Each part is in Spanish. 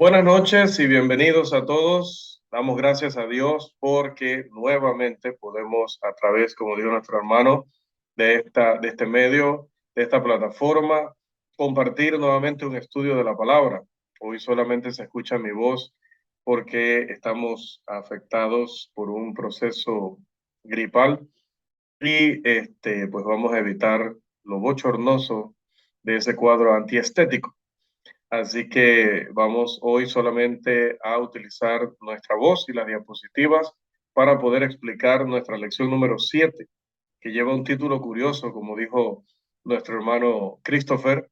Buenas noches y bienvenidos a todos. Damos gracias a Dios porque nuevamente podemos, a través, como dijo nuestro hermano, de este medio, de esta plataforma, compartir nuevamente un estudio de la palabra. Hoy solamente se escucha mi voz porque estamos afectados por un proceso gripal y pues vamos a evitar lo bochornoso de ese cuadro antiestético. Así que vamos hoy solamente a utilizar nuestra voz y las diapositivas para poder explicar nuestra lección número 7, que lleva un título curioso, como dijo nuestro hermano Christopher.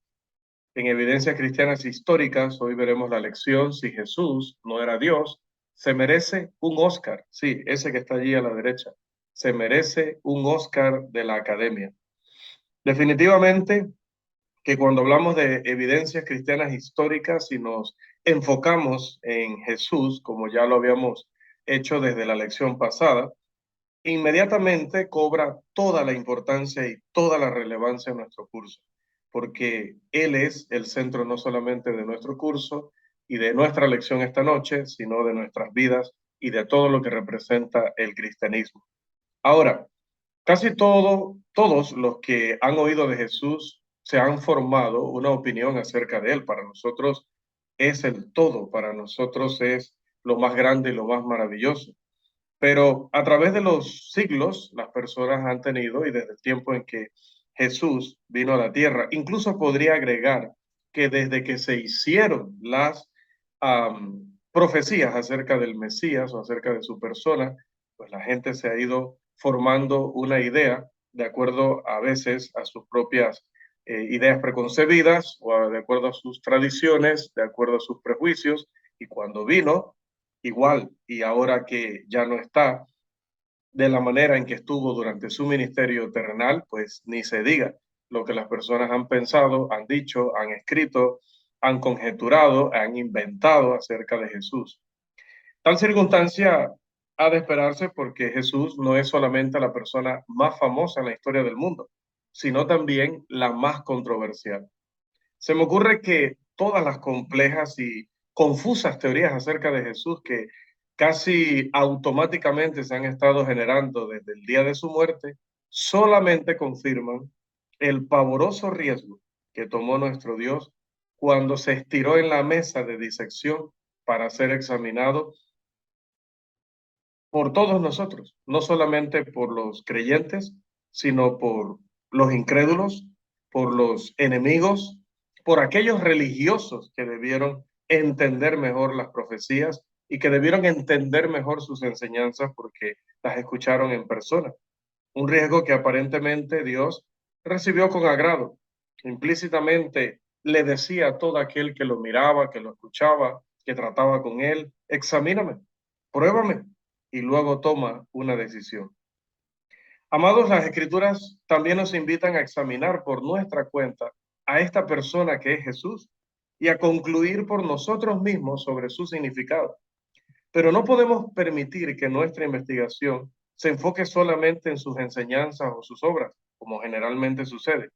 En Evidencias Cristianas Históricas, hoy veremos la lección si Jesús no era Dios, se merece un Oscar. Sí, ese que está allí a la derecha. Se merece un Oscar de la Academia. Definitivamente, que cuando hablamos de evidencias cristianas históricas y nos enfocamos en Jesús, como ya lo habíamos hecho desde la lección pasada, inmediatamente cobra toda la importancia y toda la relevancia en nuestro curso, porque Él es el centro no solamente de nuestro curso y de nuestra lección esta noche, sino de nuestras vidas y de todo lo que representa el cristianismo. Ahora, todos los que han oído de Jesús se han formado una opinión acerca de él. Para nosotros es el todo, para nosotros es lo más grande y lo más maravilloso. Pero a través de los siglos, las personas han tenido, y desde el tiempo en que Jesús vino a la tierra, incluso podría agregar que desde que se hicieron las profecías acerca del Mesías o acerca de su persona, pues la gente se ha ido formando una idea de acuerdo a veces a sus propias ideas preconcebidas de acuerdo a sus tradiciones, de acuerdo a sus prejuicios, y cuando vino, igual, y ahora que ya no está de la manera en que estuvo durante su ministerio terrenal, pues ni se diga lo que las personas han pensado, han dicho, han escrito, han conjeturado, han inventado acerca de Jesús. Tal circunstancia ha de esperarse porque Jesús no es solamente la persona más famosa en la historia del mundo, sino también la más controversial. Se me ocurre que todas las complejas y confusas teorías acerca de Jesús que casi automáticamente se han estado generando desde el día de su muerte, solamente confirman el pavoroso riesgo que tomó nuestro Dios cuando se estiró en la mesa de disección para ser examinado por todos nosotros, no solamente por los creyentes, sino por los incrédulos, por los enemigos, por aquellos religiosos que debieron entender mejor las profecías y que debieron entender mejor sus enseñanzas porque las escucharon en persona. Un riesgo que aparentemente Dios recibió con agrado. Implícitamente le decía a todo aquel que lo miraba, que lo escuchaba, que trataba con él: examíname, pruébame y luego toma una decisión. Amados, las escrituras también nos invitan a examinar por nuestra cuenta a esta persona que es Jesús y a concluir por nosotros mismos sobre su significado. Pero no podemos permitir que nuestra investigación se enfoque solamente en sus enseñanzas o sus obras, como generalmente sucede.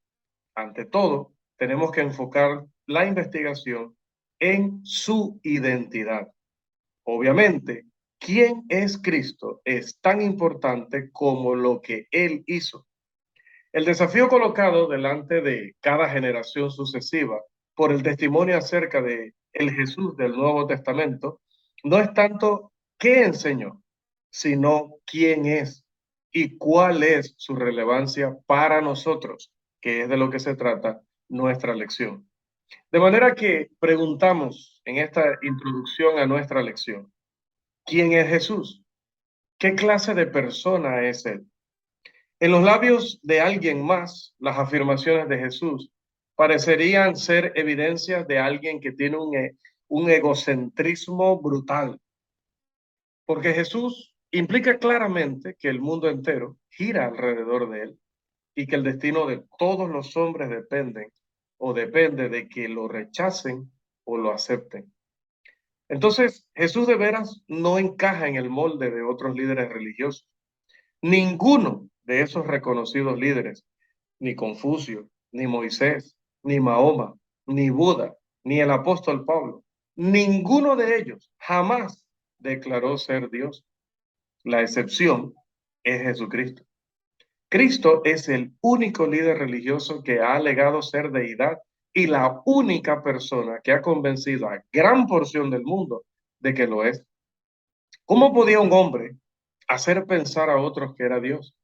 Ante todo, tenemos que enfocar la investigación en su identidad. Obviamente, quién es Cristo es tan importante como lo que Él hizo. El desafío colocado delante de cada generación sucesiva por el testimonio acerca de el Jesús del Nuevo Testamento no es tanto qué enseñó, sino quién es y cuál es su relevancia para nosotros, que es de lo que se trata nuestra lección. De manera que preguntamos en esta introducción a nuestra lección: ¿quién es Jesús? ¿Qué clase de persona es Él? En los labios de alguien más, las afirmaciones de Jesús parecerían ser evidencias de alguien que tiene un egocentrismo brutal, porque Jesús implica claramente que el mundo entero gira alrededor de él y que el destino de todos los hombres depende de que lo rechacen o lo acepten. Entonces, Jesús de veras no encaja en el molde de otros líderes religiosos. Ninguno de esos reconocidos líderes, ni Confucio, ni Moisés, ni Mahoma, ni Buda, ni el apóstol Pablo, ninguno de ellos jamás declaró ser Dios. La excepción es Jesucristo. Cristo es el único líder religioso que ha alegado ser deidad y la única persona que ha convencido a gran porción del mundo de que lo es. ¿Cómo podía un hombre hacer pensar a otros que era Dios?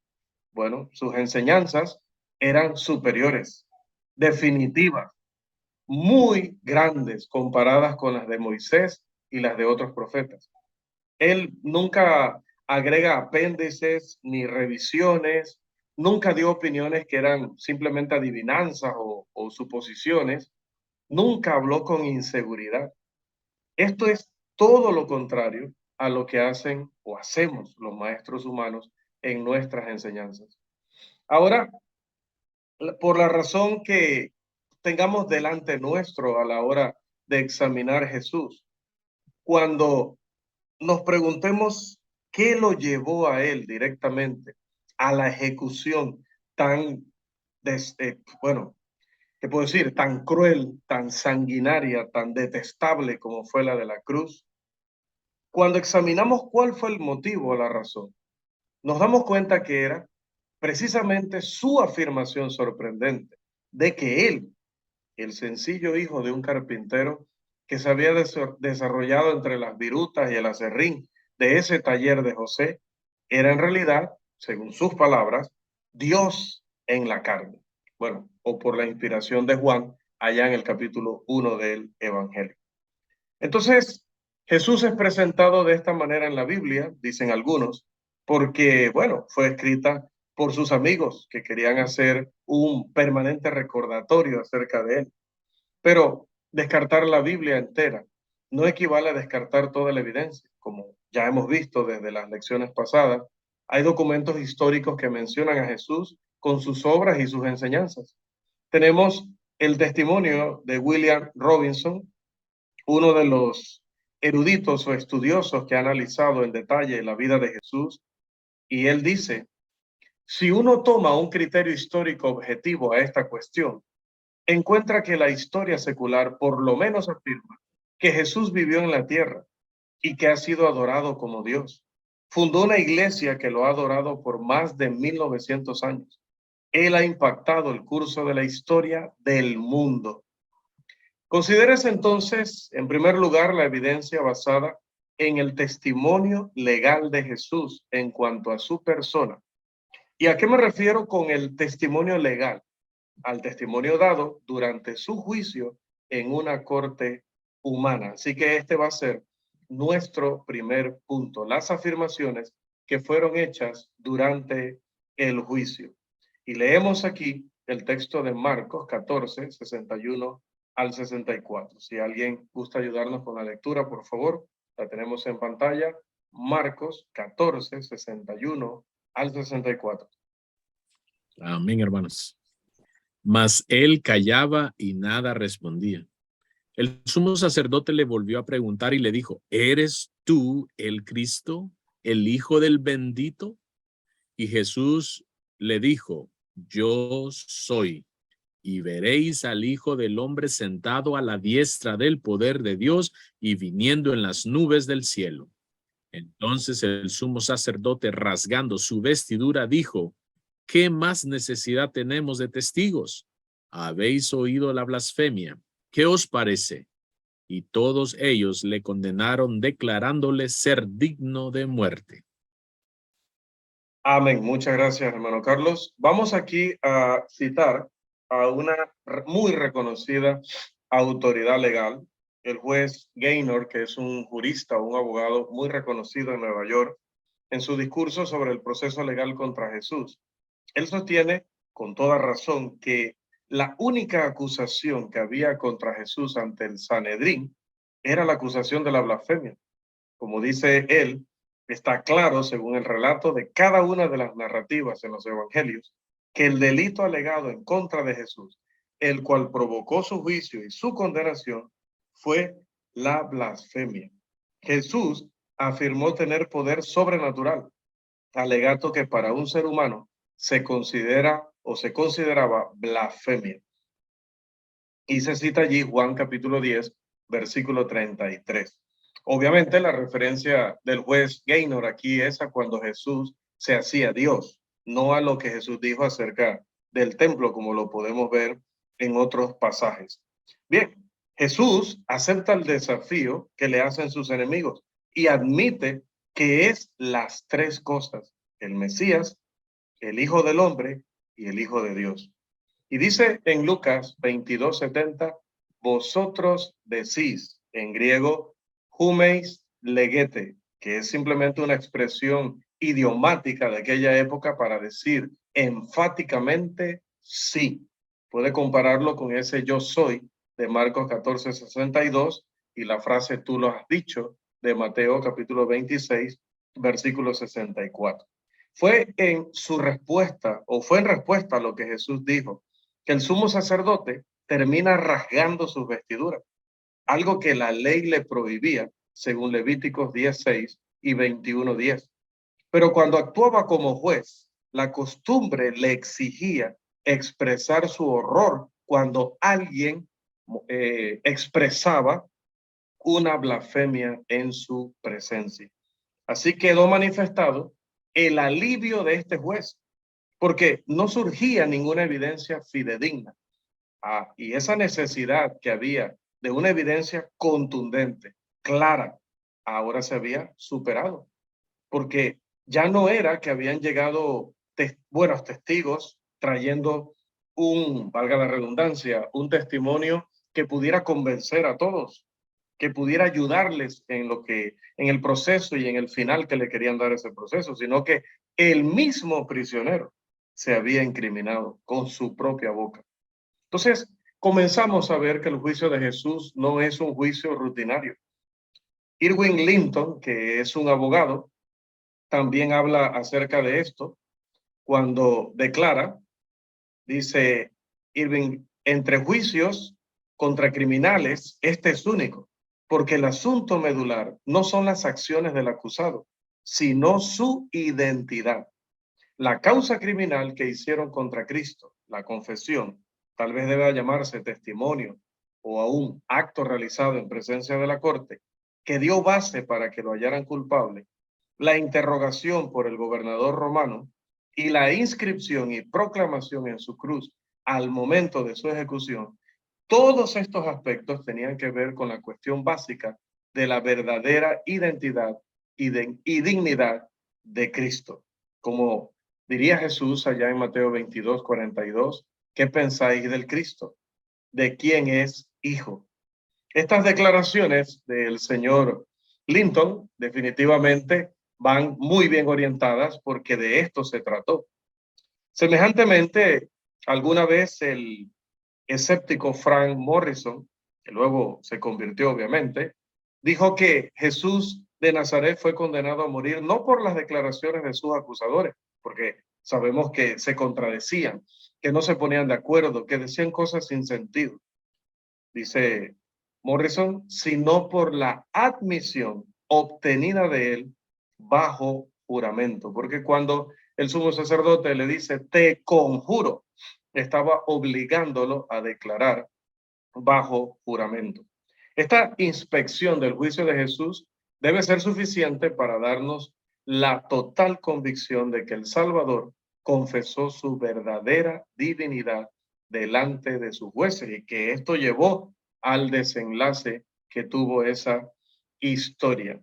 Bueno, sus enseñanzas eran superiores, definitivas, muy grandes comparadas con las de Moisés y las de otros profetas. Él nunca agrega apéndices ni revisiones, nunca dio opiniones que eran simplemente adivinanzas o suposiciones, nunca habló con inseguridad. Esto es todo lo contrario a lo que hacen o hacemos los maestros humanos en nuestras enseñanzas. Ahora, por la razón que tengamos delante nuestro a la hora de examinar a Jesús, cuando nos preguntemos qué lo llevó a él directamente a la ejecución tan, bueno, ¿qué puedo decir? Tan cruel, tan sanguinaria, tan detestable como fue la de la cruz. Cuando examinamos cuál fue el motivo o la razón, nos damos cuenta que era precisamente su afirmación sorprendente de que él, el sencillo hijo de un carpintero que se había desarrollado entre las virutas y el aserrín de ese taller de José, era en realidad, según sus palabras, Dios en la carne. Bueno, o por la inspiración de Juan, allá en el capítulo 1 del Evangelio. Entonces, Jesús es presentado de esta manera en la Biblia, dicen algunos, porque, bueno, fue escrita por sus amigos que querían hacer un permanente recordatorio acerca de él. Pero descartar la Biblia entera no equivale a descartar toda la evidencia. Como ya hemos visto desde las lecciones pasadas, hay documentos históricos que mencionan a Jesús con sus obras y sus enseñanzas. Tenemos el testimonio de William Robinson, uno de los eruditos o estudiosos que ha analizado en detalle la vida de Jesús, y él dice, si uno toma un criterio histórico objetivo a esta cuestión, encuentra que la historia secular por lo menos afirma que Jesús vivió en la tierra y que ha sido adorado como Dios. Fundó una iglesia que lo ha adorado por más de 1900 años. Él ha impactado el curso de la historia del mundo. Considérese entonces, en primer lugar, la evidencia basada en el testimonio legal de Jesús en cuanto a su persona. ¿Y a qué me refiero con el testimonio legal? Al testimonio dado durante su juicio en una corte humana. Así que este va a ser nuestro primer punto, las afirmaciones que fueron hechas durante el juicio. Y leemos aquí el texto de Marcos 14, 61 al 64. Si alguien gusta ayudarnos con la lectura, por favor, la tenemos en pantalla. Marcos 14, 61 al 64. Amén, hermanos. Mas él callaba y nada respondía. El sumo sacerdote le volvió a preguntar y le dijo, ¿eres tú el Cristo, el Hijo del bendito? Y Jesús le dijo, yo soy. Y veréis al Hijo del Hombre sentado a la diestra del poder de Dios y viniendo en las nubes del cielo. Entonces el sumo sacerdote, rasgando su vestidura, dijo, ¿qué más necesidad tenemos de testigos? Habéis oído la blasfemia. ¿Qué os parece? Y todos ellos le condenaron, declarándole ser digno de muerte. Amén. Muchas gracias, hermano Carlos. Vamos aquí a citar a una muy reconocida autoridad legal, el juez Gaynor, que es un jurista, un abogado muy reconocido en Nueva York, en su discurso sobre el proceso legal contra Jesús. Él sostiene, con toda razón, que la única acusación que había contra Jesús ante el Sanedrín era la acusación de la blasfemia. Como dice él, está claro, según el relato de cada una de las narrativas en los evangelios, que el delito alegado en contra de Jesús, el cual provocó su juicio y su condenación, fue la blasfemia. Jesús afirmó tener poder sobrenatural, alegato que para un ser humano se considera o se consideraba blasfemia. Y se cita allí Juan capítulo 10, versículo 33. Obviamente la referencia del juez Gaynor aquí es a cuando Jesús se hacía Dios, no a lo que Jesús dijo acerca del templo, como lo podemos ver en otros pasajes. Bien, Jesús acepta el desafío que le hacen sus enemigos y admite que es las tres cosas: el Mesías, el Hijo del Hombre y el Hijo de Dios. Y dice en Lucas 22:70, vosotros decís, en griego, humeis legete, que es simplemente una expresión idiomática de aquella época para decir enfáticamente sí. Puede compararlo con ese yo soy de Marcos 14:62 y la frase tú lo has dicho de Mateo capítulo 26, versículo 64. Fue en su respuesta, o fue en respuesta a lo que Jesús dijo, que el sumo sacerdote termina rasgando sus vestiduras, algo que la ley le prohibía, según Levíticos 10:6 y 21:10. Pero cuando actuaba como juez, la costumbre le exigía expresar su horror cuando alguien expresaba una blasfemia en su presencia. Así quedó manifestado el alivio de este juez, porque no surgía ninguna evidencia fidedigna. Y esa necesidad que había de una evidencia contundente, clara, ahora se había superado, porque ya no era que habían llegado buenos testigos trayendo valga la redundancia, un testimonio que pudiera convencer a todos, que pudiera ayudarles en el proceso y en el final que le querían dar ese proceso, sino que el mismo prisionero se había incriminado con su propia boca. Entonces, comenzamos a ver que el juicio de Jesús no es un juicio rutinario. Irwin Linton, que es un abogado, también habla acerca de esto cuando declara, dice Irving, entre juicios contra criminales, este es único, porque el asunto medular no son las acciones del acusado, sino su identidad. La causa criminal que hicieron contra Cristo, la confesión, tal vez deba llamarse testimonio o aún acto realizado en presencia de la corte, que dio base para que lo hallaran culpable, la interrogación por el gobernador romano y la inscripción y proclamación en su cruz al momento de su ejecución, todos estos aspectos tenían que ver con la cuestión básica de la verdadera identidad y dignidad de Cristo. Como diría Jesús allá en Mateo 22:42, ¿qué pensáis del Cristo? ¿De quién es hijo? Estas declaraciones del señor Linton definitivamente van muy bien orientadas porque de esto se trató. Semejantemente, alguna vez el escéptico Frank Morrison, que luego se convirtió obviamente, dijo que Jesús de Nazaret fue condenado a morir no por las declaraciones de sus acusadores, porque sabemos que se contradecían, que no se ponían de acuerdo, que decían cosas sin sentido. Dice Morrison, sino por la admisión obtenida de él bajo juramento, porque cuando el sumo sacerdote le dice, te conjuro, estaba obligándolo a declarar bajo juramento. Esta inspección del juicio de Jesús debe ser suficiente para darnos la total convicción de que el Salvador confesó su verdadera divinidad delante de sus jueces y que esto llevó al desenlace que tuvo esa historia.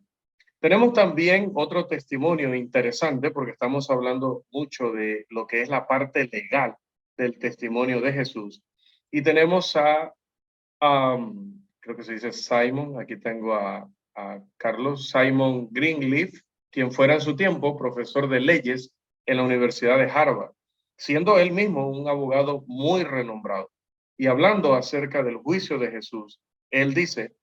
Tenemos también otro testimonio interesante porque estamos hablando mucho de lo que es la parte legal del testimonio de Jesús. Y tenemos creo que se dice Simon, aquí tengo a Carlos Simon Greenleaf, quien fuera en su tiempo profesor de leyes en la Universidad de Harvard, siendo él mismo un abogado muy renombrado. Y hablando acerca del juicio de Jesús, él dice,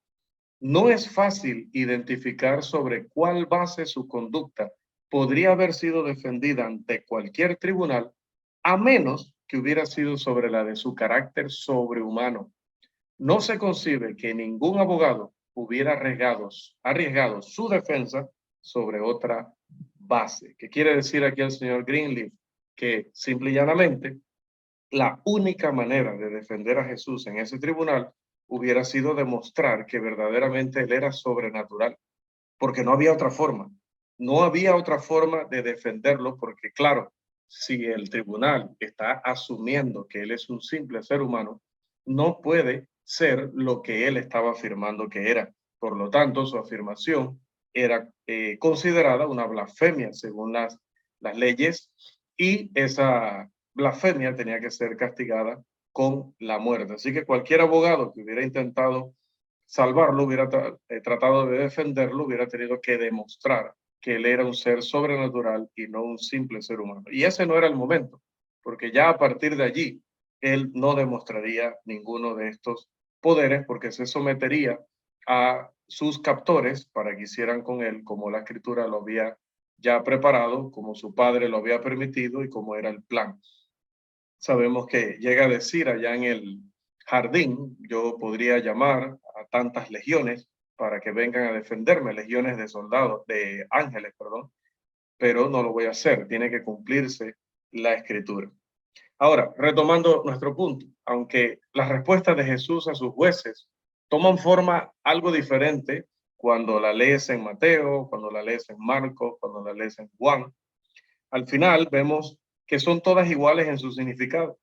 no es fácil identificar sobre cuál base su conducta podría haber sido defendida ante cualquier tribunal, a menos que hubiera sido sobre la de su carácter sobrehumano. No se concibe que ningún abogado hubiera arriesgado su defensa sobre otra base. ¿Qué quiere decir aquí el señor Greenleaf? Que simple y llanamente la única manera de defender a Jesús en ese tribunal hubiera sido demostrar que verdaderamente él era sobrenatural, porque no había otra forma. No había otra forma de defenderlo, porque claro, si el tribunal está asumiendo que él es un simple ser humano, no puede ser lo que él estaba afirmando que era. Por lo tanto, su afirmación era considerada una blasfemia según las leyes, y esa blasfemia tenía que ser castigada con la muerte. Así que cualquier abogado que hubiera intentado salvarlo, hubiera tratado de defenderlo, hubiera tenido que demostrar que él era un ser sobrenatural y no un simple ser humano. Y ese no era el momento, porque ya a partir de allí, él no demostraría ninguno de estos poderes, porque se sometería a sus captores para que hicieran con él como la escritura lo había ya preparado, como su padre lo había permitido y como era el plan. Sabemos que llega a decir allá en el jardín, yo podría llamar a tantas legiones para que vengan a defenderme, legiones de soldados, de ángeles, perdón, pero no lo voy a hacer, tiene que cumplirse la escritura. Ahora, retomando nuestro punto, aunque las respuestas de Jesús a sus jueces toman forma algo diferente cuando la lees en Mateo, cuando la lees en Marcos, cuando la lees en Juan, al final vemos que son todas iguales en su significado,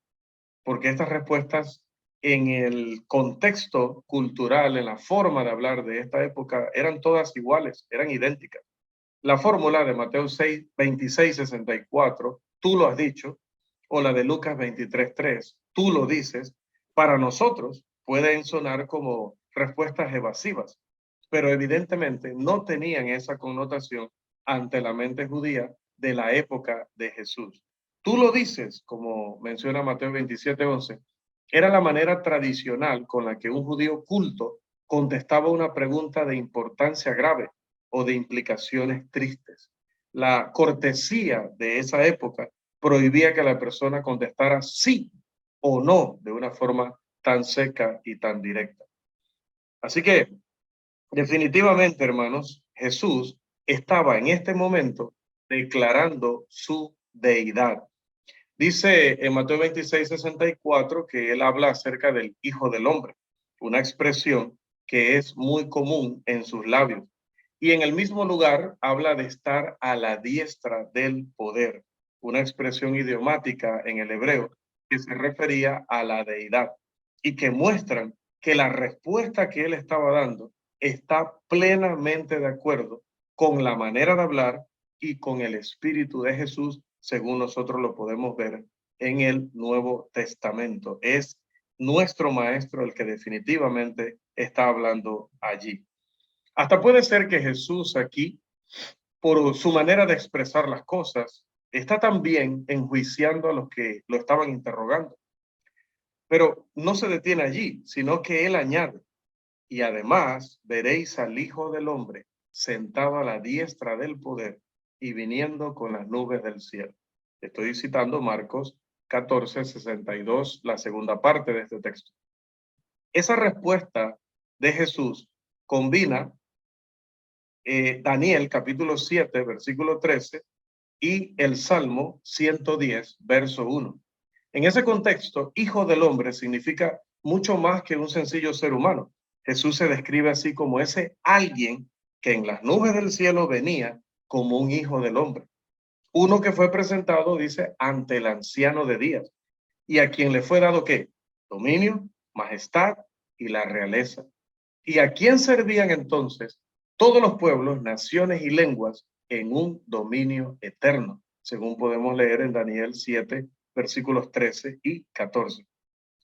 porque estas respuestas en el contexto cultural, en la forma de hablar de esta época, eran todas iguales, eran idénticas. La fórmula de Mateo 6, 26, 64, tú lo has dicho, o la de Lucas 23, 3, tú lo dices, para nosotros pueden sonar como respuestas evasivas, pero evidentemente no tenían esa connotación ante la mente judía de la época de Jesús. Tú lo dices, como menciona Mateo 27, 11, era la manera tradicional con la que un judío culto contestaba una pregunta de importancia grave o de implicaciones tristes. La cortesía de esa época prohibía que la persona contestara sí o no de una forma tan seca y tan directa. Así que, definitivamente, hermanos, Jesús estaba en este momento declarando su deidad. Dice en Mateo 26, 64 que él habla acerca del Hijo del Hombre, una expresión que es muy común en sus labios. Y en el mismo lugar habla de estar a la diestra del poder, una expresión idiomática en el hebreo que se refería a la deidad y que muestran que la respuesta que él estaba dando está plenamente de acuerdo con la manera de hablar y con el espíritu de Jesús, según nosotros lo podemos ver en el Nuevo Testamento. Es nuestro maestro el que definitivamente está hablando allí. Hasta puede ser que Jesús aquí, por su manera de expresar las cosas, está también enjuiciando a los que lo estaban interrogando. Pero no se detiene allí, sino que él añade, y además veréis al Hijo del Hombre sentado a la diestra del poder y viniendo con las nubes del cielo. Estoy citando Marcos 14, 62, la segunda parte de este texto. Esa respuesta de Jesús combina Daniel capítulo 7, versículo 13 y el Salmo 110, verso 1. En ese contexto, Hijo del Hombre significa mucho más que un sencillo ser humano. Jesús se describe así como ese alguien que en las nubes del cielo venía como un hijo del hombre. Uno que fue presentado, dice, ante el anciano de días, y a quien le fue dado ¿qué? Dominio, majestad y la realeza. ¿Y a quién servían entonces todos los pueblos, naciones y lenguas en un dominio eterno? Según podemos leer en Daniel 7, versículos 13 y 14.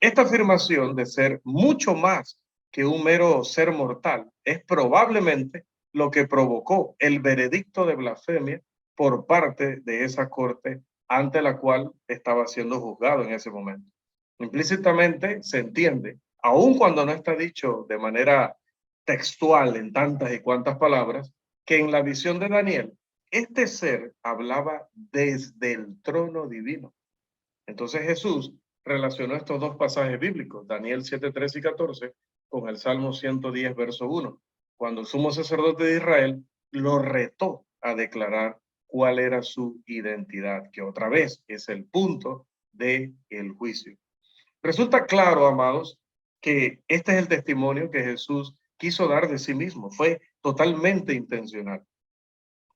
Esta afirmación de ser mucho más que un mero ser mortal es probablemente lo que provocó el veredicto de blasfemia por parte de esa corte ante la cual estaba siendo juzgado en ese momento. Implícitamente se entiende, aun cuando no está dicho de manera textual en tantas y cuantas palabras, que en la visión de Daniel, este ser hablaba desde el trono divino. Entonces Jesús relacionó estos dos pasajes bíblicos, Daniel 7, 13 y 14, con el Salmo 110, verso 1, cuando el sumo sacerdote de Israel lo retó a declarar cuál era su identidad, que otra vez es el punto del juicio. Resulta claro, amados, que este es el testimonio que Jesús quiso dar de sí mismo. Fue totalmente intencional.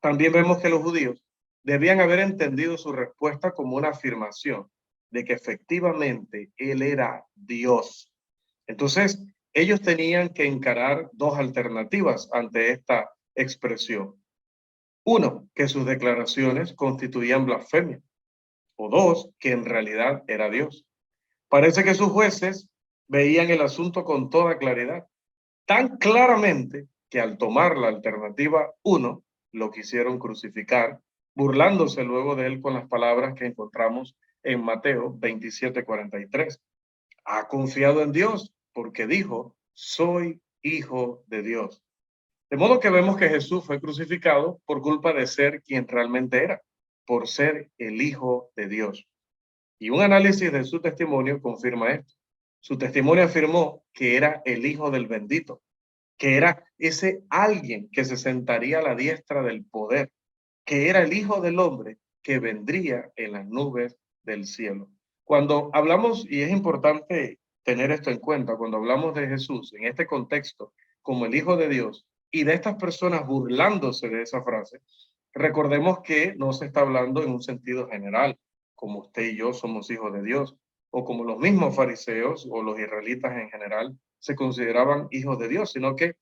También vemos que los judíos debían haber entendido su respuesta como una afirmación de que efectivamente Él era Dios. Entonces, ellos tenían que encarar dos alternativas ante esta expresión. Uno, que sus declaraciones constituían blasfemia. O dos, que en realidad era Dios. Parece que sus jueces veían el asunto con toda claridad, tan claramente que al tomar la alternativa 1, lo quisieron crucificar, burlándose luego de él con las palabras que encontramos en Mateo 27:43. Ha confiado en Dios porque dijo, soy hijo de Dios. De modo que vemos que Jesús fue crucificado por culpa de ser quien realmente era, por ser el Hijo de Dios. Y un análisis de su testimonio confirma esto. Su testimonio afirmó que era el Hijo del bendito, que era ese alguien que se sentaría a la diestra del poder, que era el Hijo del hombre que vendría en las nubes del cielo. Cuando hablamos, y es importante tener esto en cuenta, cuando hablamos de Jesús en este contexto como el Hijo de Dios y de estas personas burlándose de esa frase, recordemos que no se está hablando en un sentido general, como usted y yo somos hijos de Dios, o como los mismos fariseos o los israelitas en general se consideraban hijos de Dios, sino que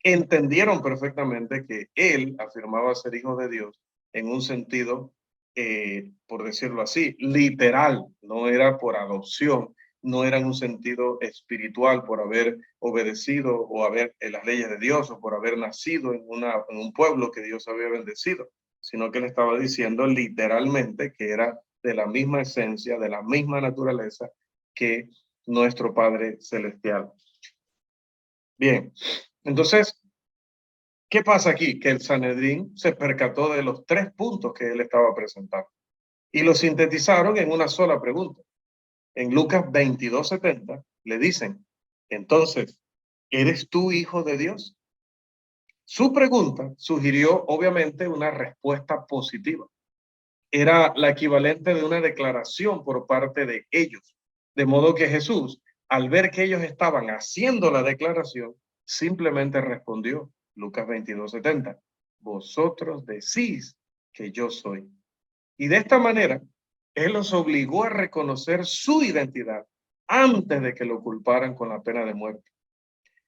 entendieron perfectamente que él afirmaba ser hijo de Dios en un sentido, por decirlo así, literal, no era por adopción, no era en un sentido espiritual por haber obedecido o haber las leyes de Dios o por haber nacido en un pueblo que Dios había bendecido, sino que le estaba diciendo literalmente que era de la misma esencia, de la misma naturaleza que nuestro Padre Celestial. Bien, entonces, ¿qué pasa aquí? Que el Sanedrín se percató de los 3 puntos que él estaba presentando y lo sintetizaron en una sola pregunta. En Lucas 22:70 le dicen, entonces, ¿eres tú hijo de Dios? Su pregunta sugirió obviamente una respuesta positiva. Era la equivalente de una declaración por parte de ellos. De modo que Jesús, al ver que ellos estaban haciendo la declaración, simplemente respondió, Lucas 22:70, vosotros decís que yo soy. Y de esta manera, Él los obligó a reconocer su identidad antes de que lo culparan con la pena de muerte.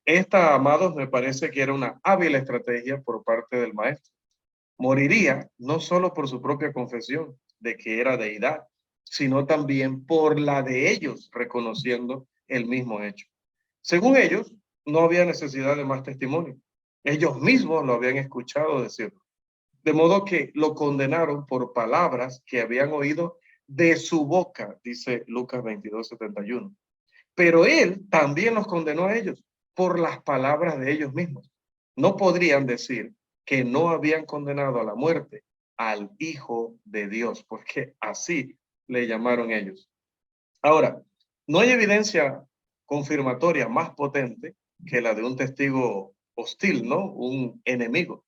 Esta, amados, me parece que era una hábil estrategia por parte del maestro. Moriría no solo por su propia confesión de que era deidad, sino también por la de ellos reconociendo el mismo hecho. Según ellos, no había necesidad de más testimonio. Ellos mismos lo habían escuchado decirlo. De modo que lo condenaron por palabras que habían oído de su boca, dice Lucas 22:71. Pero él también los condenó a ellos por las palabras de ellos mismos. No podrían decir que no habían condenado a la muerte al Hijo de Dios, porque así le llamaron ellos. Ahora, no hay evidencia confirmatoria más potente que la de un testigo hostil, ¿no? Un enemigo.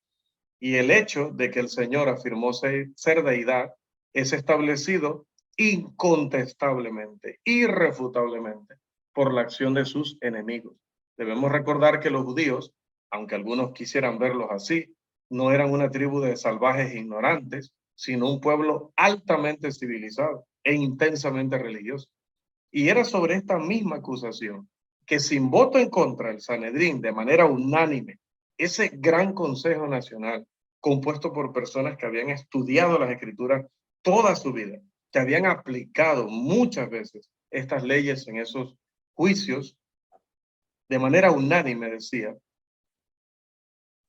Y el hecho de que el Señor afirmó ser deidad es establecido incontestablemente, irrefutablemente, por la acción de sus enemigos. Debemos recordar que los judíos, aunque algunos quisieran verlos así, no eran una tribu de salvajes ignorantes, sino un pueblo altamente civilizado e intensamente religioso. Y era sobre esta misma acusación que sin voto en contra el Sanedrín, de manera unánime, ese gran Consejo Nacional, compuesto por personas que habían estudiado las Escrituras toda su vida, que habían aplicado muchas veces estas leyes en esos juicios, de manera unánime, decía,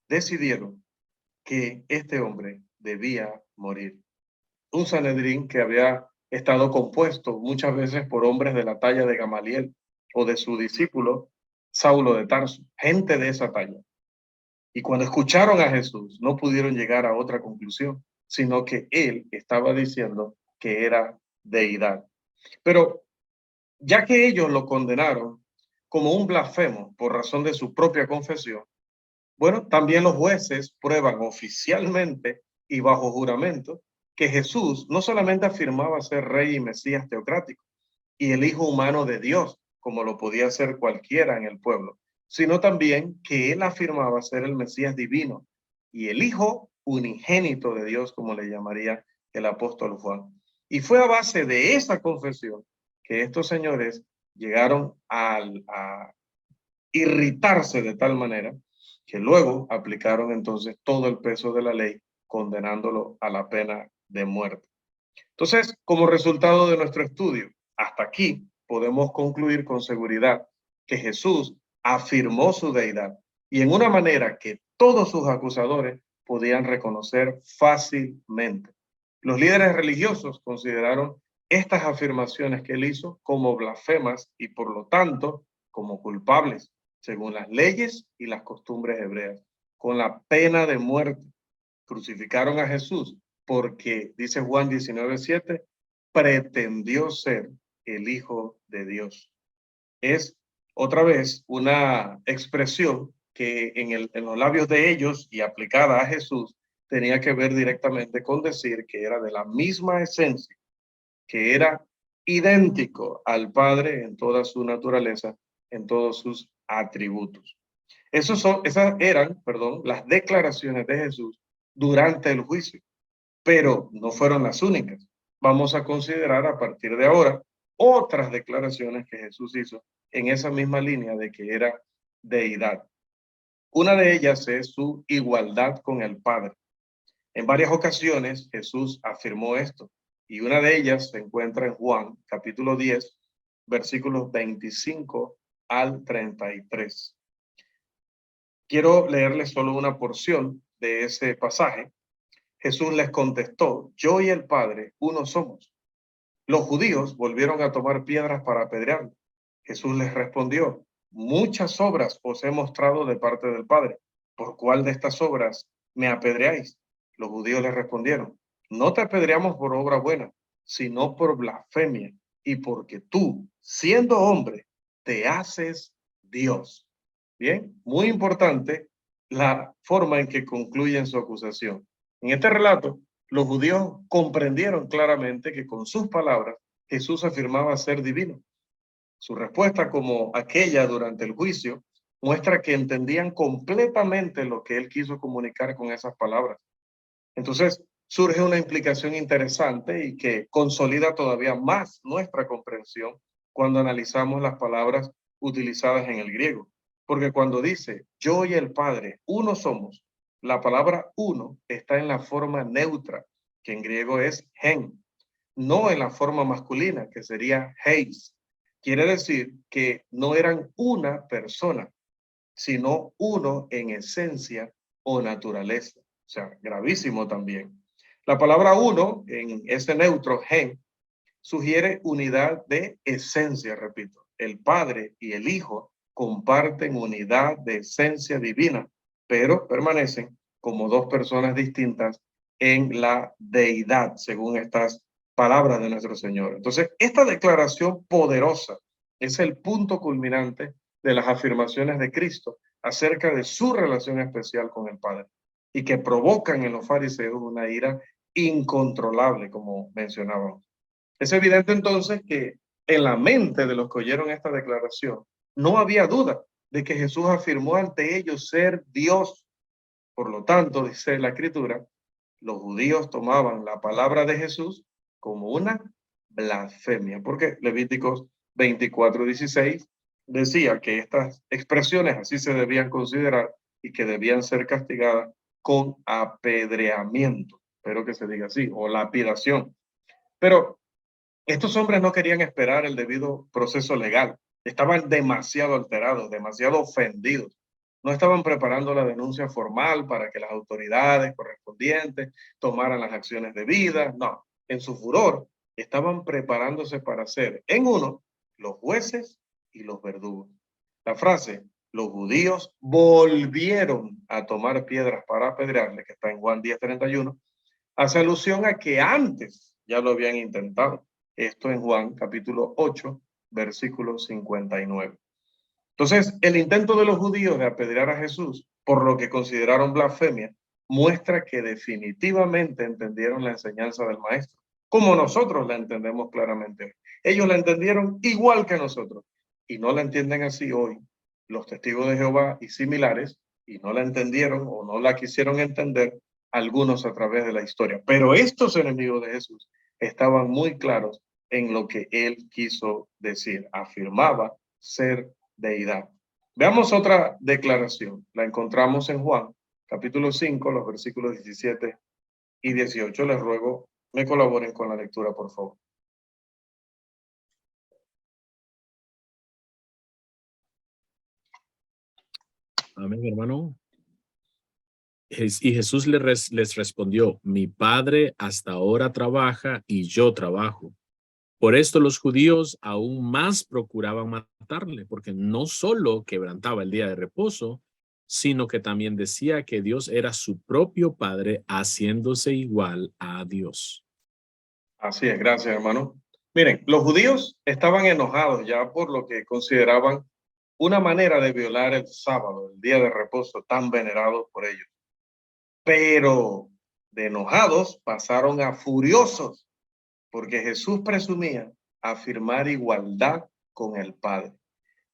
decidieron que este hombre debía morir. Un Sanedrín que había estado compuesto muchas veces por hombres de la talla de Gamaliel o de su discípulo Saulo de Tarso, gente de esa talla. Y cuando escucharon a Jesús, no pudieron llegar a otra conclusión, sino que él estaba diciendo que era deidad. Pero ya que ellos lo condenaron como un blasfemo por razón de su propia confesión, bueno, también los jueces prueban oficialmente y bajo juramento que Jesús no solamente afirmaba ser rey y Mesías teocrático y el Hijo humano de Dios, como lo podía hacer cualquiera en el pueblo, sino también que él afirmaba ser el Mesías divino y el Hijo unigénito de Dios, como le llamaría el apóstol Juan. Y fue a base de esa confesión que estos señores llegaron a irritarse de tal manera que luego aplicaron entonces todo el peso de la ley, condenándolo a la pena de muerte. Entonces, como resultado de nuestro estudio, hasta aquí podemos concluir con seguridad que Jesús afirmó su deidad y en una manera que todos sus acusadores podían reconocer fácilmente. Los líderes religiosos consideraron estas afirmaciones que él hizo como blasfemas y por lo tanto como culpables, según las leyes y las costumbres hebreas, con la pena de muerte. Crucificaron a Jesús porque, dice Juan 19:7, pretendió ser el Hijo de Dios. Es otra vez una expresión que en los labios de ellos y aplicada a Jesús tenía que ver directamente con decir que era de la misma esencia, que era idéntico al Padre en toda su naturaleza, en todos sus atributos. Esas eran, las declaraciones de Jesús durante el juicio, pero no fueron las únicas. Vamos a considerar a partir de ahora otras declaraciones que Jesús hizo en esa misma línea de que era deidad. Una de ellas es su igualdad con el Padre. En varias ocasiones Jesús afirmó esto y una de ellas se encuentra en Juan capítulo 10, versículos 25 al 33. Quiero leerles solo una porción de ese pasaje. Jesús les contestó: yo y el Padre uno somos. Los judíos volvieron a tomar piedras para apedrearlo. Jesús les respondió: muchas obras os he mostrado de parte del Padre. ¿Por cuál de estas obras me apedreáis? Los judíos les respondieron: no te apedreamos por obra buena, sino por blasfemia, y porque tú, siendo hombre, te haces Dios. Bien, muy importante la forma en que concluyen su acusación. En este relato, los judíos comprendieron claramente que con sus palabras Jesús afirmaba ser divino. Su respuesta, como aquella durante el juicio, muestra que entendían completamente lo que él quiso comunicar con esas palabras. Entonces, surge una implicación interesante y que consolida todavía más nuestra comprensión cuando analizamos las palabras utilizadas en el griego. Porque cuando dice, yo y el Padre, uno somos, la palabra uno está en la forma neutra, que en griego es gen, no en la forma masculina, que sería heis. Quiere decir que no eran una persona, sino uno en esencia o naturaleza. O sea, gravísimo también. La palabra uno, en ese neutro gen, sugiere unidad de esencia, repito. El Padre y el Hijo comparten unidad de esencia divina, pero permanecen como dos personas distintas en la deidad, según estas palabras de nuestro Señor. Entonces, esta declaración poderosa es el punto culminante de las afirmaciones de Cristo acerca de su relación especial con el Padre y que provocan en los fariseos una ira incontrolable, como mencionábamos. Es evidente entonces que en la mente de los que oyeron esta declaración no había duda de que Jesús afirmó ante ellos ser Dios. Por lo tanto, dice la Escritura, los judíos tomaban la palabra de Jesús como una blasfemia, porque Levíticos 24:16 decía que estas expresiones así se debían considerar y que debían ser castigadas con apedreamiento, espero que se diga así, o lapidación. Pero estos hombres no querían esperar el debido proceso legal. Estaban demasiado alterados, demasiado ofendidos. No estaban preparando la denuncia formal para que las autoridades correspondientes tomaran las acciones debidas. No, en su furor estaban preparándose para ser en uno los jueces y los verdugos. La frase, los judíos volvieron a tomar piedras para apedrearle, que está en Juan 10:31, hace alusión a que antes ya lo habían intentado. Esto en Juan capítulo 8, versículo 59. Entonces, el intento de los judíos de apedrear a Jesús, por lo que consideraron blasfemia, muestra que definitivamente entendieron la enseñanza del maestro, como nosotros la entendemos claramente. Ellos la entendieron igual que nosotros. y no la entienden así hoy, los testigos de Jehová y similares, y no la entendieron o no la quisieron entender algunos a través de la historia. Pero estos enemigos de Jesús estaban muy claros en lo que él quiso decir. Afirmaba ser deidad. Veamos otra declaración. La encontramos en Juan, capítulo 5, los versículos 17 y 18. Les ruego me colaboren con la lectura, por favor. Amén, hermano. Y Jesús les respondió, mi Padre hasta ahora trabaja y yo trabajo. Por esto los judíos aún más procuraban matarle, porque no solo quebrantaba el día de reposo, sino que también decía que Dios era su propio Padre, haciéndose igual a Dios. Así es, gracias, hermano. Miren, los judíos estaban enojados ya por lo que consideraban una manera de violar el sábado, el día de reposo tan venerado por ellos. Pero de enojados pasaron a furiosos porque Jesús presumía afirmar igualdad con el Padre.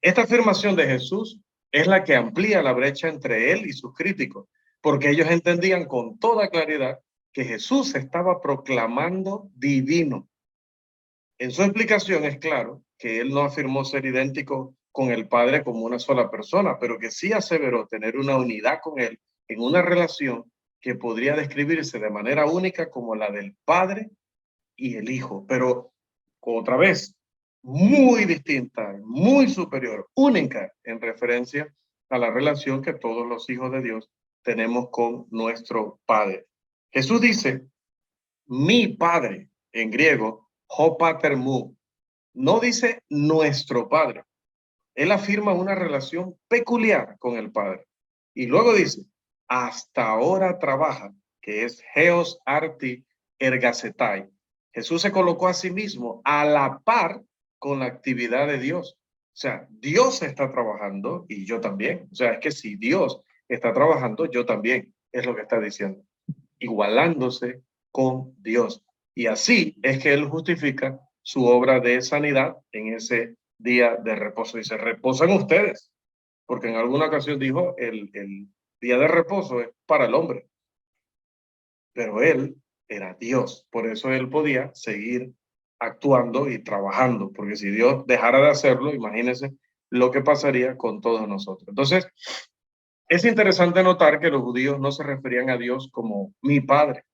Esta afirmación de Jesús es la que amplía la brecha entre él y sus críticos, porque ellos entendían con toda claridad que Jesús estaba proclamando divino. En su explicación es claro que él no afirmó ser idéntico con el Padre como una sola persona, pero que sí aseveró tener una unidad con él en una relación que podría describirse de manera única como la del Padre y el Hijo, pero otra vez, muy distinta, muy superior, única en referencia a la relación que todos los hijos de Dios tenemos con nuestro Padre. Jesús dice, mi Padre, en griego, ho pater mu, no dice nuestro Padre. Él afirma una relación peculiar con el Padre. Y luego dice, hasta ahora trabaja, que es Heos Arti Ergasetai. Jesús se colocó a sí mismo a la par con la actividad de Dios. O sea, Dios está trabajando y yo también. O sea, es que si Dios está trabajando, yo también, es lo que está diciendo. Igualándose con Dios. Y así es que Él justifica su obra de sanidad en ese día de reposo. Dice, reposan ustedes, porque en alguna ocasión dijo, el día de reposo es para el hombre. Pero Él era Dios, por eso Él podía seguir actuando y trabajando, porque si Dios dejara de hacerlo, imagínense lo que pasaría con todos nosotros. Entonces, es interesante notar que los judíos no se referían a Dios como mi Padre.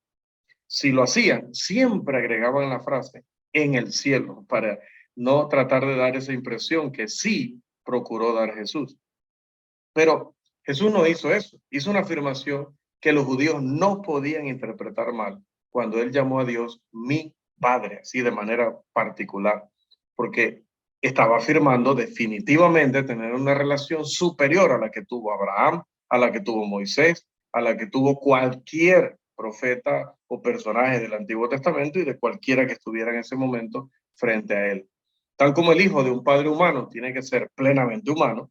Si lo hacían, siempre agregaban la frase en el cielo para no tratar de dar esa impresión que sí procuró dar Jesús. Pero Jesús no hizo eso. Hizo una afirmación que los judíos no podían interpretar mal cuando él llamó a Dios mi Padre, así de manera particular, porque estaba afirmando definitivamente tener una relación superior a la que tuvo Abraham, a la que tuvo Moisés, a la que tuvo cualquier profeta o personaje del Antiguo Testamento y de cualquiera que estuviera en ese momento frente a él. Tal como el hijo de un padre humano tiene que ser plenamente humano,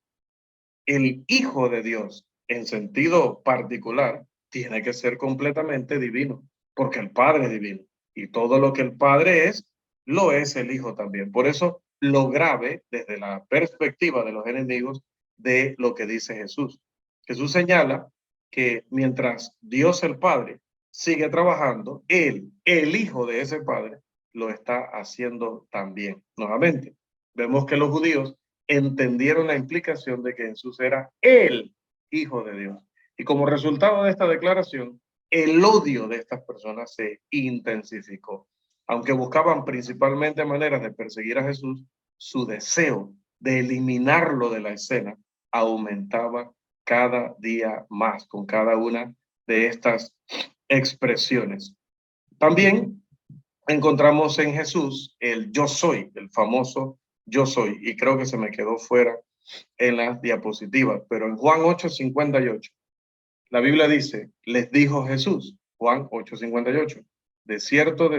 el Hijo de Dios, en sentido particular, tiene que ser completamente divino, porque el Padre es divino. Y todo lo que el Padre es, lo es el Hijo también. Por eso, lo grave, desde la perspectiva de los enemigos, de lo que dice Jesús. Jesús señala que mientras Dios el Padre sigue trabajando, Él, el Hijo de ese Padre, lo está haciendo también. Nuevamente, vemos que los judíos entendieron la implicación de que Jesús era el Hijo de Dios. Y como resultado de esta declaración, el odio de estas personas se intensificó. Aunque buscaban principalmente maneras de perseguir a Jesús, su deseo de eliminarlo de la escena aumentaba cada día más con cada una de estas expresiones. También encontramos en Jesús el yo soy, el famoso yo soy, y creo que se me quedó fuera en las diapositivas, pero en Juan 8:58, la Biblia dice, les dijo Jesús, Juan 8:58, de cierto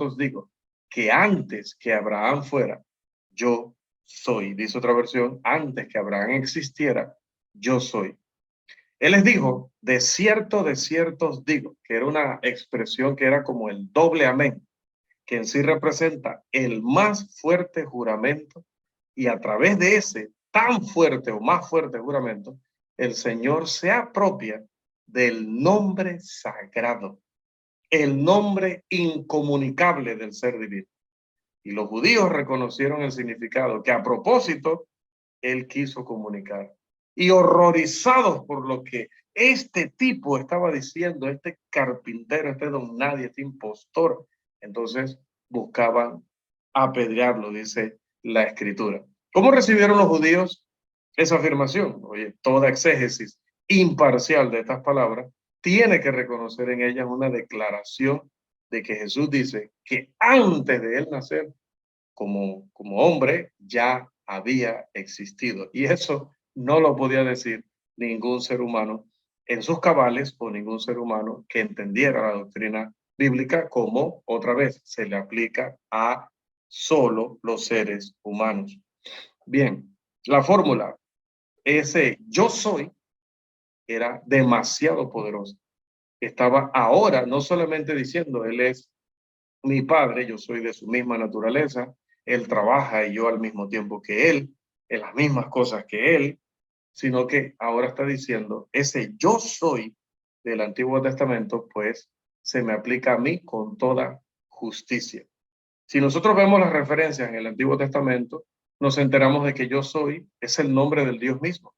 os digo, que antes que Abraham fuera, yo soy. Dice otra versión, antes que Abraham existiera, yo soy. Él les dijo, de cierto os digo, que era una expresión que era como el doble amén, que en sí representa el más fuerte juramento Y a través de ese tan fuerte o más fuerte juramento, el Señor se apropia del nombre sagrado, el nombre incomunicable del ser divino. Y los judíos reconocieron el significado que a propósito él quiso comunicar. Y horrorizados por lo que este tipo estaba diciendo, este carpintero, este don nadie, este impostor, entonces buscaban apedrearlo, dice la escritura. ¿Cómo recibieron los judíos esa afirmación? Oye, toda exégesis imparcial de estas palabras tiene que reconocer en ellas una declaración de que Jesús dice que antes de él nacer como hombre ya había existido. Y eso no lo podía decir ningún ser humano en sus cabales o ningún ser humano que entendiera la doctrina bíblica como, otra vez, se le aplica a solo los seres humanos. Bien, la fórmula, ese yo soy, era demasiado poderosa. Estaba ahora no solamente diciendo, él es mi padre, yo soy de su misma naturaleza, él trabaja y yo al mismo tiempo que él, en las mismas cosas que él, sino que ahora está diciendo, ese yo soy del Antiguo Testamento, pues se me aplica a mí con toda justicia. Si nosotros vemos las referencias en el Antiguo Testamento, nos enteramos de que yo soy es el nombre del Dios mismo.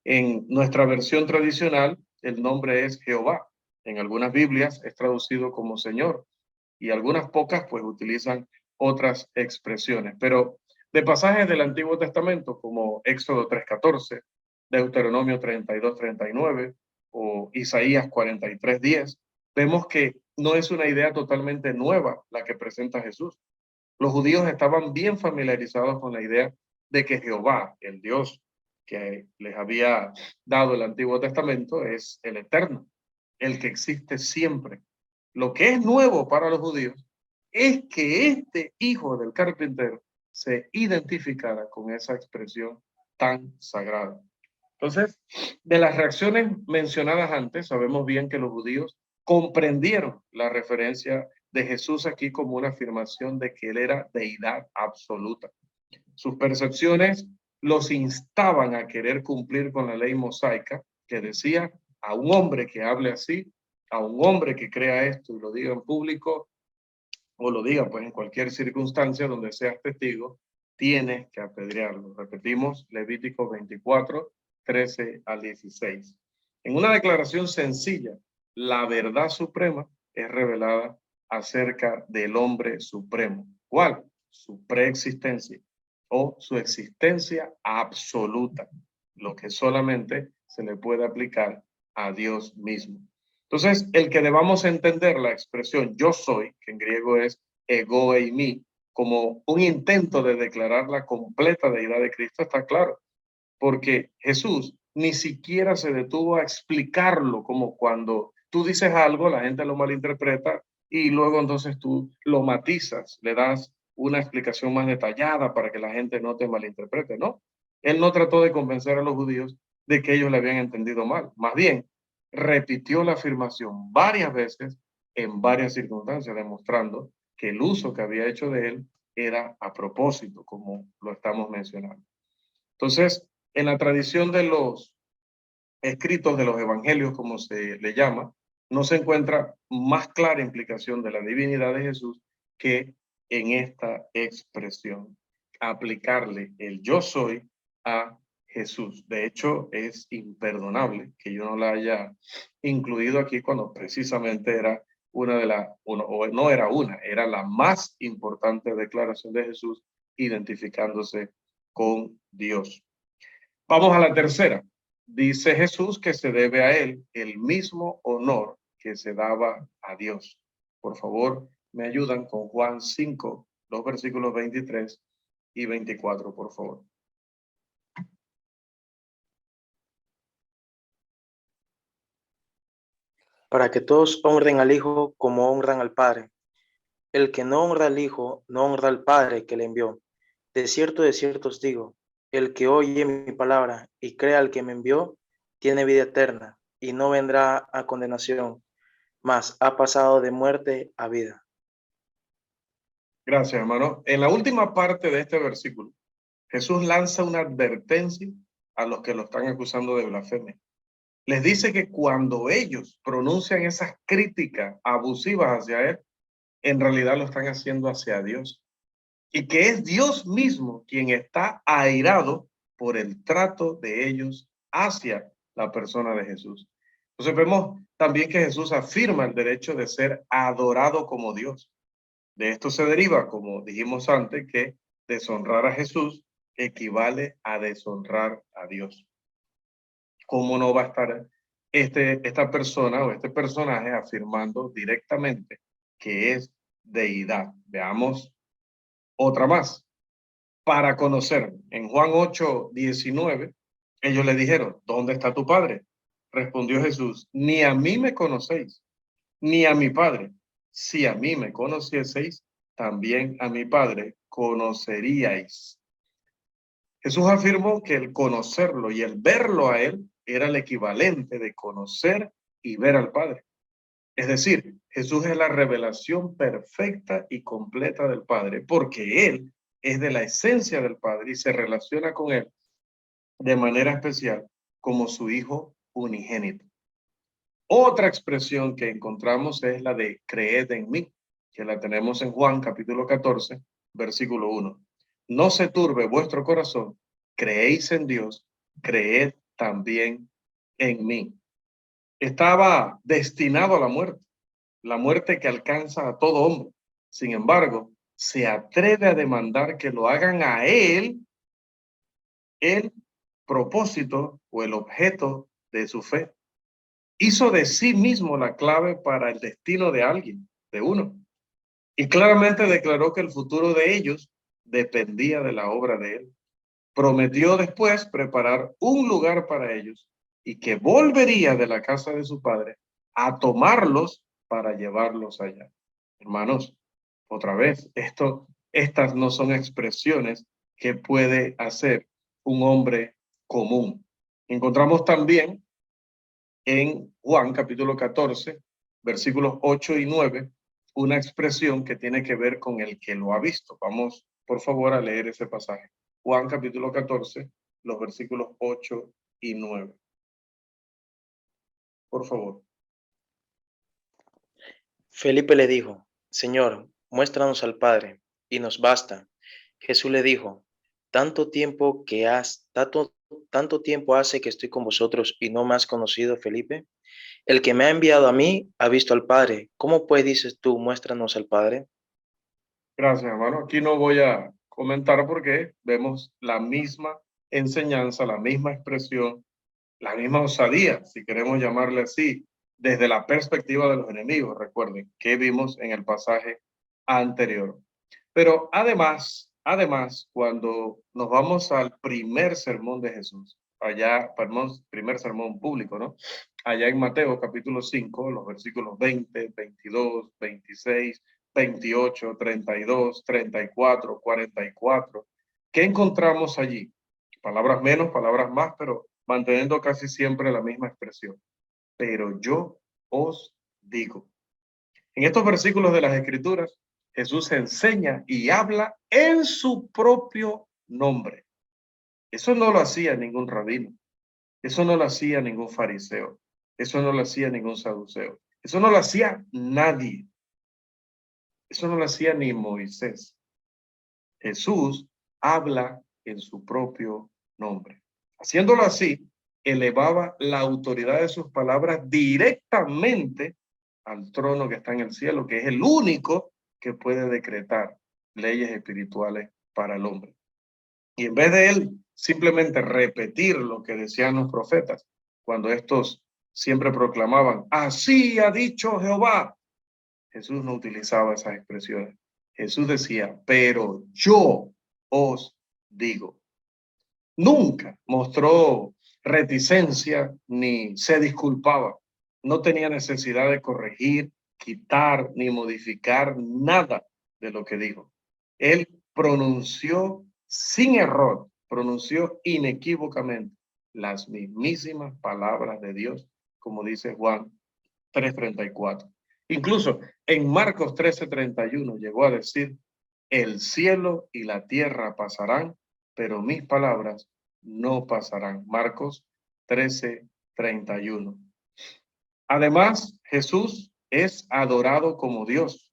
En nuestra versión tradicional, el nombre es Jehová. En algunas Biblias es traducido como Señor y algunas pocas pues utilizan otras expresiones. Pero de pasajes del Antiguo Testamento como Éxodo 3:14, Deuteronomio 32:39 o Isaías 43:10, vemos que no es una idea totalmente nueva la que presenta Jesús. Los judíos estaban bien familiarizados con la idea de que Jehová, el Dios que les había dado el Antiguo Testamento, es el eterno, el que existe siempre. Lo que es nuevo para los judíos es que este hijo del carpintero se identificara con esa expresión tan sagrada. Entonces, de las reacciones mencionadas antes, sabemos bien que los judíos comprendieron la referencia de Jesús aquí como una afirmación de que él era deidad absoluta. Sus percepciones los instaban a querer cumplir con la ley mosaica que decía a un hombre que hable así, a un hombre que crea esto y lo diga en público o lo diga pues en cualquier circunstancia donde seas testigo, tienes que apedrearlo. Repetimos, Levítico 24, 13 al 16. En una declaración sencilla, la verdad suprema es revelada acerca del hombre supremo. ¿Cuál? Su preexistencia o su existencia absoluta, lo que solamente se le puede aplicar a Dios mismo. Entonces, el que debamos entender la expresión yo soy, que en griego es ego eimi, como un intento de declarar la completa deidad de Cristo, está claro, porque Jesús ni siquiera se detuvo a explicarlo, como cuando tú dices algo, la gente lo malinterpreta y luego entonces tú lo matizas, le das una explicación más detallada para que la gente no te malinterprete, ¿no? Él no trató de convencer a los judíos de que ellos le habían entendido mal, más bien repitió la afirmación varias veces en varias circunstancias, demostrando que el uso que había hecho de él era a propósito, como lo estamos mencionando. Entonces, en la tradición de los escritos de los evangelios, como se le llama, no se encuentra más clara implicación de la divinidad de Jesús que en esta expresión, aplicarle el yo soy a Jesús. De hecho, es imperdonable que yo no la haya incluido aquí cuando precisamente era una de las, o no era una, era la más importante declaración de Jesús identificándose con Dios. Vamos a la tercera. Dice Jesús que se debe a él el mismo honor que se daba a Dios. Por favor, me ayudan con Juan 5, los versículos 23 y 24, por favor. Para que todos honren al Hijo como honran al Padre. El que no honra al Hijo, no honra al Padre que le envió. De cierto os digo, el que oye mi palabra y crea al que me envió, tiene vida eterna, y no vendrá a condenación, mas ha pasado de muerte a vida. Gracias, hermano. En la última parte de este versículo, Jesús lanza una advertencia a los que lo están acusando de blasfemia. Les dice que cuando ellos pronuncian esas críticas abusivas hacia él, en realidad lo están haciendo hacia Dios. Y que es Dios mismo quien está airado por el trato de ellos hacia la persona de Jesús. Entonces vemos también que Jesús afirma el derecho de ser adorado como Dios. De esto se deriva, como dijimos antes, que deshonrar a Jesús equivale a deshonrar a Dios. ¿Cómo no va a estar esta persona o este personaje afirmando directamente que es deidad? Veamos otra más. Para conocer, en Juan 8:19, ellos le dijeron, ¿dónde está tu padre? Respondió Jesús, ni a mí me conocéis, ni a mi padre. Si a mí me conocieseis, también a mi padre conoceríais. Jesús afirmó que el conocerlo y el verlo a él era el equivalente de conocer y ver al Padre. Es decir, Jesús es la revelación perfecta y completa del Padre, porque él es de la esencia del Padre y se relaciona con él de manera especial como su Hijo unigénito. Otra expresión que encontramos es la de creed en mí, que la tenemos en Juan capítulo 14, versículo 1. No se turbe vuestro corazón, creéis en Dios, creed también en mí. Estaba destinado a la muerte que alcanza a todo hombre. Sin embargo, se atreve a demandar que lo hagan a él el propósito o el objeto de su fe. Hizo de sí mismo la clave para el destino de alguien, de uno. Y claramente declaró que el futuro de ellos dependía de la obra de él. Prometió después preparar un lugar para ellos y que volvería de la casa de su padre a tomarlos para llevarlos allá. Hermanos, otra vez, estas no son expresiones que puede hacer un hombre común. Encontramos también en Juan capítulo 14, versículos 8 y 9, una expresión que tiene que ver con el que lo ha visto. Vamos, por favor, a leer ese pasaje. Juan capítulo 14, los versículos 8 y 9. Por favor. Felipe le dijo, Señor, muéstranos al Padre, y nos basta. Jesús le dijo, tanto tiempo hace que estoy con vosotros y no me has conocido, Felipe. El que me ha enviado a mí ha visto al Padre. ¿Cómo pues dices tú, muéstranos al Padre? Gracias, hermano. Aquí no voy a comentar porque vemos la misma enseñanza, la misma expresión, la misma osadía, si queremos llamarle así, desde la perspectiva de los enemigos. Recuerden que vimos en el pasaje anterior. Pero además, cuando nos vamos al primer sermón de Jesús, allá, primer sermón público, ¿no? Allá en Mateo capítulo 5, los versículos 20, 22, 26, 28, 32, 34, 44. ¿Qué encontramos allí? Palabras menos, palabras más, pero manteniendo casi siempre la misma expresión. Pero yo os digo. En estos versículos de las Escrituras, Jesús enseña y habla en su propio nombre. Eso no lo hacía ningún rabino. Eso no lo hacía ningún fariseo. Eso no lo hacía ningún saduceo. Eso no lo hacía nadie. Eso no lo hacía ni Moisés. Jesús habla en su propio nombre. Haciéndolo así, elevaba la autoridad de sus palabras directamente al trono que está en el cielo, que es el único que puede decretar leyes espirituales para el hombre. Y en vez de él simplemente repetir lo que decían los profetas, cuando estos siempre proclamaban, así ha dicho Jehová, Jesús no utilizaba esas expresiones. Jesús decía, pero yo os digo. Nunca mostró reticencia ni se disculpaba. No tenía necesidad de corregir, quitar ni modificar nada de lo que dijo. Él pronunció sin error, pronunció inequívocamente las mismísimas palabras de Dios, como dice Juan 3:34. Incluso en Marcos 13:31 llegó a decir, el cielo y la tierra pasarán, pero mis palabras no pasarán. Marcos 13:31. Además, Jesús es adorado como Dios.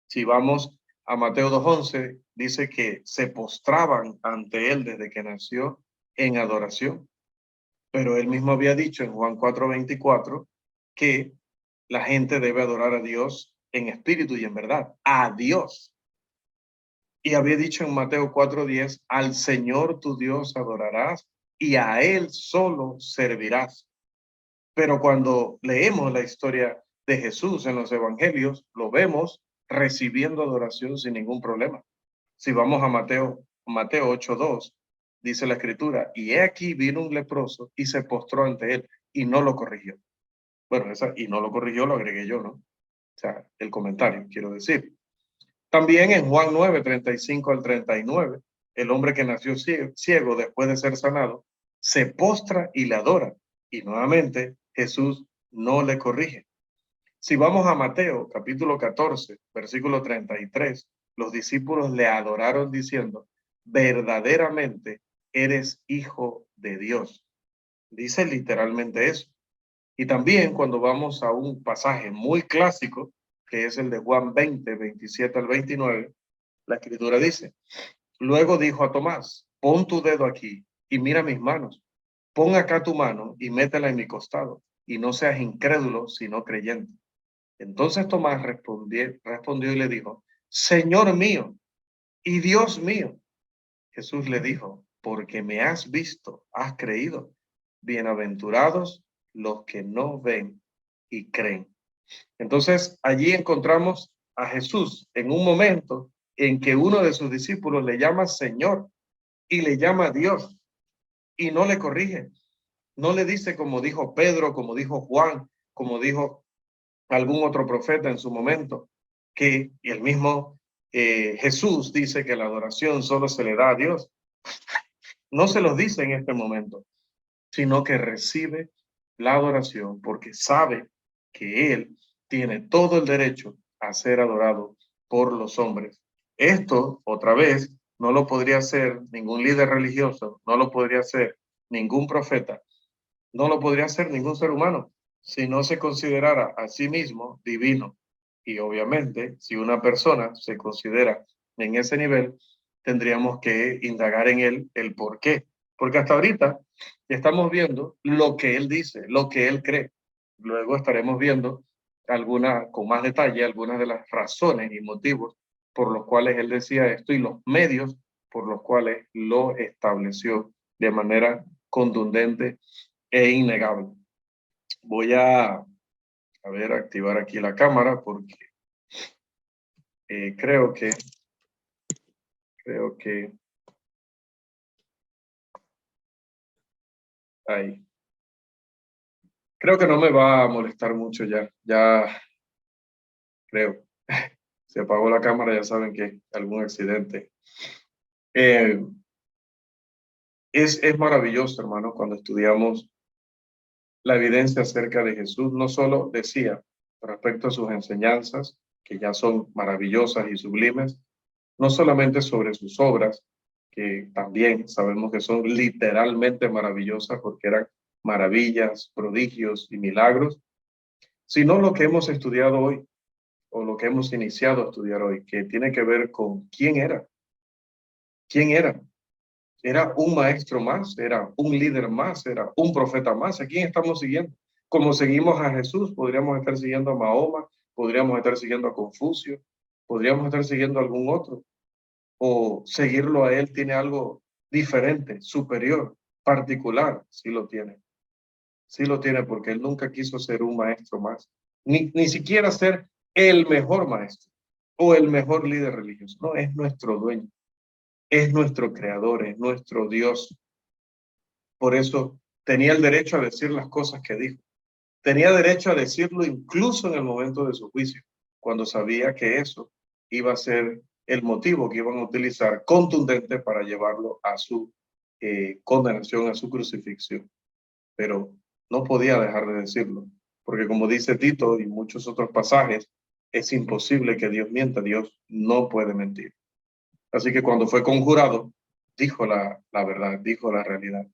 Si vamos a Mateo 2:11, dice que se postraban ante él desde que nació en adoración. Pero él mismo había dicho en Juan 4:24 que la gente debe adorar a Dios en espíritu y en verdad, a Dios. Y había dicho en Mateo 4:10, al Señor tu Dios adorarás y a Él solo servirás. Pero cuando leemos la historia de Jesús en los evangelios, lo vemos recibiendo adoración sin ningún problema. Si vamos a Mateo 8:2, dice la escritura, y he aquí vino un leproso y se postró ante él y no lo corrigió. Bueno, y no lo corrigió, lo agregué yo, ¿no? O sea, el comentario, quiero decir. También en Juan 9:35-39, el hombre que nació ciego después de ser sanado, se postra y le adora. Y nuevamente Jesús no le corrige. Si vamos a Mateo capítulo 14, versículo 33, los discípulos le adoraron diciendo, verdaderamente eres hijo de Dios. Dice literalmente eso. Y también cuando vamos a un pasaje muy clásico, que es el de Juan 20:27-29, la escritura dice, luego dijo a Tomás, pon tu dedo aquí y mira mis manos, pon acá tu mano y métela en mi costado, y no seas incrédulo, sino creyente. Entonces Tomás respondió y le dijo, Señor mío y Dios mío. Jesús le dijo, porque me has visto, has creído. Bienaventurados los que no ven y creen. Entonces allí encontramos a Jesús en un momento en que uno de sus discípulos le llama Señor y le llama Dios y no le corrige. No le dice como dijo Pedro, como dijo Juan, como dijo algún otro profeta en su momento, y el mismo Jesús dice que la adoración solo se le da a Dios. No se los dice en este momento, sino que recibe la adoración porque sabe que Él tiene todo el derecho a ser adorado por los hombres. Esto, otra vez, no lo podría hacer ningún líder religioso, no lo podría hacer ningún profeta, no lo podría hacer ningún ser humano si no se considerara a sí mismo divino. Y obviamente, si una persona se considera en ese nivel, tendríamos que indagar en él el por qué. Porque hasta ahorita estamos viendo lo que él dice, lo que él cree. Luego estaremos viendo con más detalle algunas de las razones y motivos por los cuales él decía esto y los medios por los cuales lo estableció de manera contundente e innegable. Voy a activar aquí la cámara porque creo que ahí. Creo que no me va a molestar mucho ya creo. Se apagó la cámara, ya saben que algún accidente. Es maravilloso, hermano, cuando estudiamos la evidencia acerca de Jesús. No solo decía respecto a sus enseñanzas, que ya son maravillosas y sublimes, no solamente sobre sus obras, que también sabemos que son literalmente maravillosas porque eran maravillas, prodigios y milagros, sino lo que hemos estudiado hoy, o lo que hemos iniciado a estudiar hoy, que tiene que ver con quién era. ¿Quién era? Era un maestro más, era un líder más, era un profeta más. ¿A quién estamos siguiendo? Como seguimos a Jesús, podríamos estar siguiendo a Mahoma, podríamos estar siguiendo a Confucio, podríamos estar siguiendo a algún otro. O seguirlo a él tiene algo diferente, superior, particular. Sí lo tiene. Sí lo tiene porque él nunca quiso ser un maestro más. Ni siquiera ser el mejor maestro o el mejor líder religioso. No, es nuestro dueño. Es nuestro creador, es nuestro Dios. Por eso tenía el derecho a decir las cosas que dijo. Tenía derecho a decirlo incluso en el momento de su juicio, cuando sabía que eso iba a ser el motivo que iban a utilizar contundente para llevarlo a su condenación, a su crucifixión. Pero no podía dejar de decirlo, porque como dice Tito y muchos otros pasajes, es imposible que Dios mienta, Dios no puede mentir. Así que cuando fue conjurado dijo la verdad, dijo la realidad.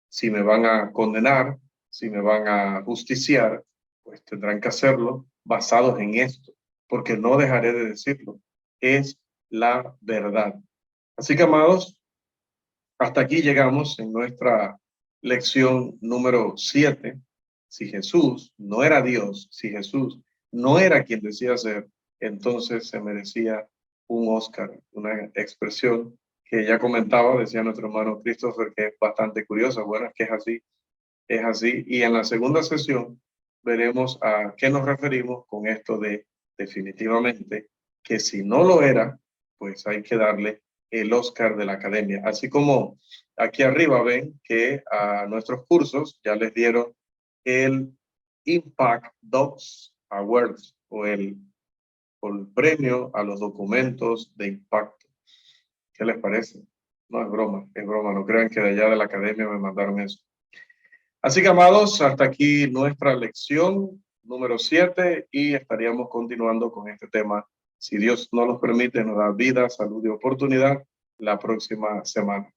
Si me van a condenar, si me van a justiciar, pues tendrán que hacerlo basados en esto, porque no dejaré de decirlo. Es la verdad. Así que, amados, hasta aquí llegamos en nuestra lección número 7. Si Jesús no era Dios, si Jesús no era quien decía ser, entonces se merecía un Oscar, una expresión que ya comentaba, decía nuestro hermano Christopher, que es bastante curiosa. Bueno, es que es así, es así. Y en la segunda sesión veremos a qué nos referimos con esto de definitivamente que si no lo era, pues hay que darle el Oscar de la Academia. Así como aquí arriba ven que a nuestros cursos ya les dieron el Impact Docs Awards o el premio a los documentos de impacto. ¿Qué les parece? No, es broma, es broma. No crean que de allá de la academia me mandaron eso. Así que, amados, hasta aquí nuestra lección número 7 y estaríamos continuando con este tema, si Dios no nos permite, nos da vida, salud y oportunidad la próxima semana.